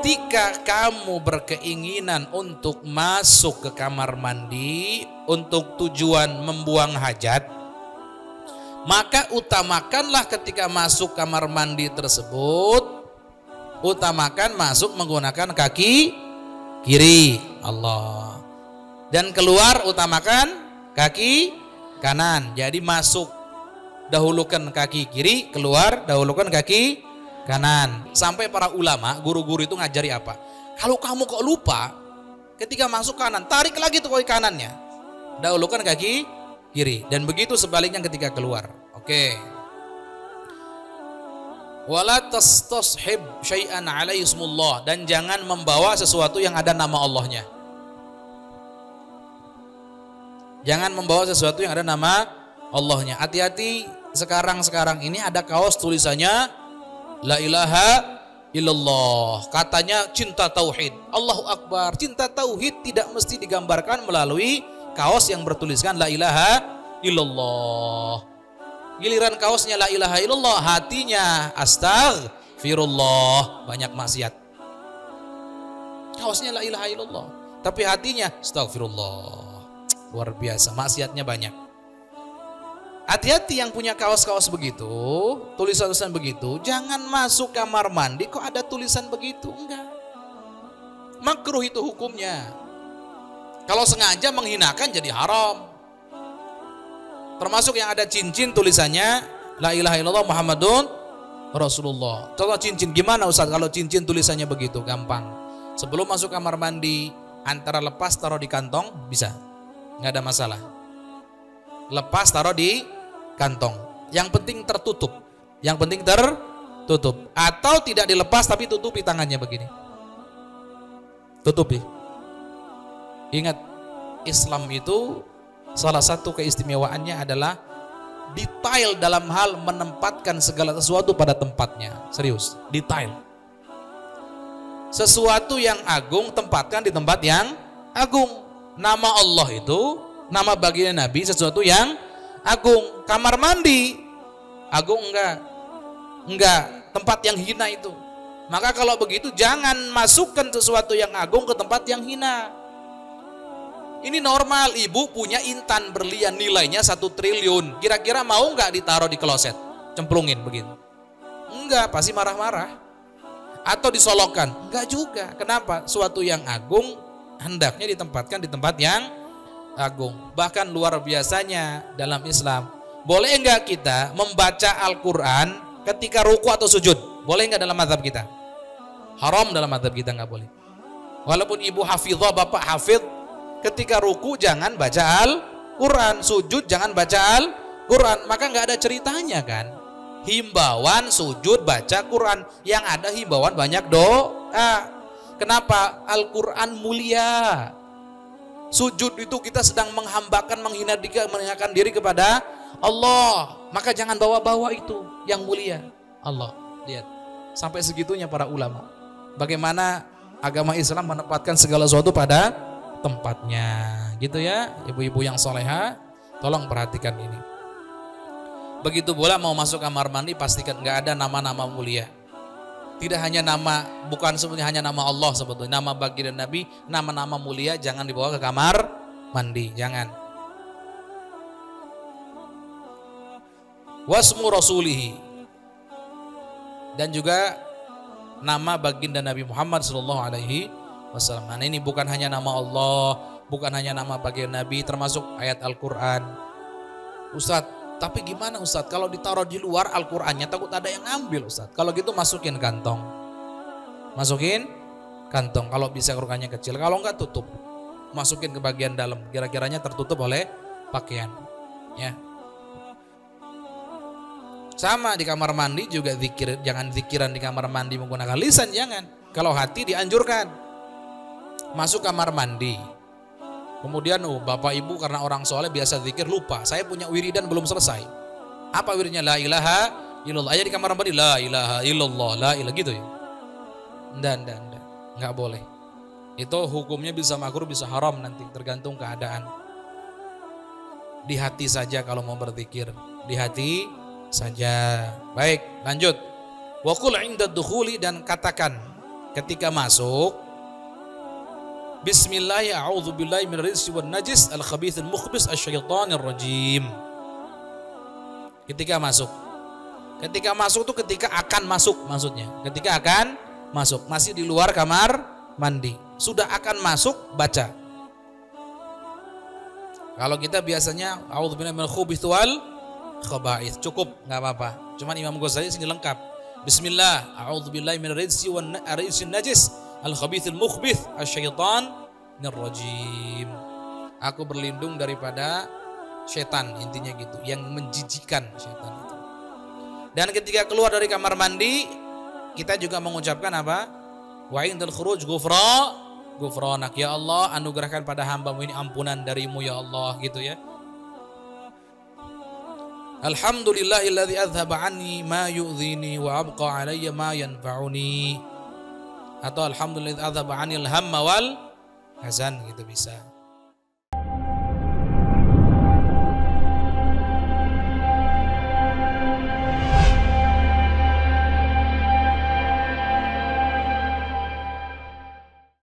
ketika kamu berkeinginan untuk masuk ke kamar mandi untuk tujuan membuang hajat, maka utamakanlah ketika masuk kamar mandi tersebut, utamakan masuk menggunakan kaki kiri, Allah. Dan keluar utamakan kaki kanan. Jadi masuk dahulukan kaki kiri, keluar dahulukan kaki kanan. Sampai para ulama, guru-guru itu ngajari apa? Kalau kamu kok lupa, ketika masuk kanan, tarik lagi tuh kaki kanannya, dahulukan kaki kiri. Dan begitu sebaliknya ketika keluar. Oke. Wala tastashib syai'an alaihi ismullah, dan jangan membawa sesuatu yang ada nama Allahnya. Jangan membawa sesuatu yang ada nama Allahnya. Hati-hati, sekarang ini ada kaos tulisannya La ilaha illallah, katanya cinta tauhid. Allahu Akbar. Cinta tauhid tidak mesti digambarkan melalui kaos yang bertuliskan La ilaha illallah. Giliran kaosnya La ilaha illallah, hatinya astaghfirullah, banyak maksiat. Kaosnya La ilaha illallah, tapi hatinya astaghfirullah. Luar biasa, maksiatnya banyak. Hati-hati yang punya kaos-kaos begitu, tulisan-tulisan begitu, jangan masuk kamar mandi kok ada tulisan begitu, enggak. Makruh itu hukumnya. Kalau sengaja menghinakan jadi haram. Termasuk yang ada cincin tulisannya La ilaha illallah Muhammadun Rasulullah. Contoh cincin, gimana Ustaz kalau cincin tulisannya begitu? Gampang. Sebelum masuk kamar mandi, antara lepas taruh di kantong, bisa. Nggak ada masalah. Lepas taruh di kantong. Yang penting tertutup. Yang penting tertutup. Atau tidak dilepas tapi tutupi tangannya begini. Tutupi. Ingat, Islam itu salah satu keistimewaannya adalah detail dalam hal menempatkan segala sesuatu pada tempatnya. Serius, detail. Sesuatu yang agung tempatkan di tempat yang agung. Nama Allah itu, nama baginda Nabi sesuatu yang agung. Kamar mandi agung enggak? Enggak, tempat yang hina itu. Maka kalau begitu jangan masukkan sesuatu yang agung ke tempat yang hina. Ini normal, ibu punya intan berlian nilainya 1 triliun. Kira-kira mau nggak ditaruh di kloset? Cemplungin begitu? Enggak, pasti marah-marah. Atau disolokkan? Enggak juga. Kenapa? Suatu yang agung hendaknya ditempatkan di tempat yang agung. Bahkan luar biasanya dalam Islam, boleh enggak kita membaca Al-Quran ketika ruku atau sujud? Boleh enggak dalam mazhab kita? Haram dalam mazhab kita, enggak boleh. Walaupun ibu hafizah, bapak hafidh, ketika ruku jangan baca Al-Quran, sujud jangan baca Al-Quran. Maka nggak ada ceritanya kan. Himbauan sujud baca Quran, yang ada himbauan banyak doa. Kenapa? Al-Quran mulia. Sujud itu kita sedang menghambakan, menghinakan diri kepada Allah. Maka jangan bawa-bawa itu yang mulia. Allah, lihat sampai segitunya para ulama. Bagaimana agama Islam menempatkan segala sesuatu pada tempatnya, gitu ya. Ibu-ibu yang soleha, tolong perhatikan ini. Begitu pula mau masuk kamar mandi, pastikan nggak ada nama-nama mulia. Tidak hanya nama, bukan sebenarnya hanya nama Allah sebetulnya, nama baginda Nabi, nama-nama mulia jangan dibawa ke kamar mandi, jangan. Wasmu rasulihi, dan juga nama baginda Nabi Muhammad sallallahu alaihi wasallam. Nah, ini bukan hanya nama Allah, bukan hanya nama baginda Nabi, termasuk ayat Al-Quran. Ustadz, tapi gimana Ustadz kalau ditaruh di luar Al-Qurannya, takut ada yang ngambil Ustadz. Kalau gitu masukin kantong. Masukin kantong, kalau bisa Al-Qurannya kecil, kalau enggak tutup. Masukin ke bagian dalam, kira-kiranya tertutup oleh pakaian. Ya. Sama di kamar mandi juga zikir, jangan zikiran di kamar mandi menggunakan lisan, jangan. Kalau hati dianjurkan. Masuk kamar mandi. Kemudian bapak ibu karena orang soleh biasa zikir, lupa, saya punya wiridan belum selesai. Apa wiridnya? La ilaha illallah. Aja di kamar mandi la ilaha illallah, la ilaha, gitu ya. Dan nggak boleh. Itu hukumnya bisa makruh, bisa haram nanti, tergantung keadaan. Di hati saja kalau mau berzikir, di hati saja. Baik, lanjut. Wa qul 'inda dukhuli, dan katakan ketika masuk, Bismillah, a'udzubillahi minal rijzi wan najis al-khabithil mukhbis asy-syaithanir rajim. Ketika masuk. Ketika masuk itu ketika akan masuk maksudnya. Ketika akan masuk, masih di luar kamar mandi. Sudah akan masuk, baca. Kalau kita biasanya a'udzubillahi minal khubuthi wal khaba'ith, cukup, enggak apa-apa. Cuman Imam Ghazali sini lengkap. Bismillah, a'udzubillahi minal rijzi wan najis al-khabithil mukhbith asy-syaithanir rajim. Aku berlindung daripada setan, intinya gitu, yang menjijikan setan itu. Dan ketika keluar dari kamar mandi, kita juga mengucapkan apa? Wa indal khuruj ghufranak, ya Allah, anugerahkan pada hamba-Mu ini ampunan darimu ya Allah, gitu ya. Alhamdulillahilladzi adhaba anni ma yu'dhini wa abqa alayya ma yanfa'uni. Atau alhamdulillah adhaba anil hamma wal hazan, gitu bisa.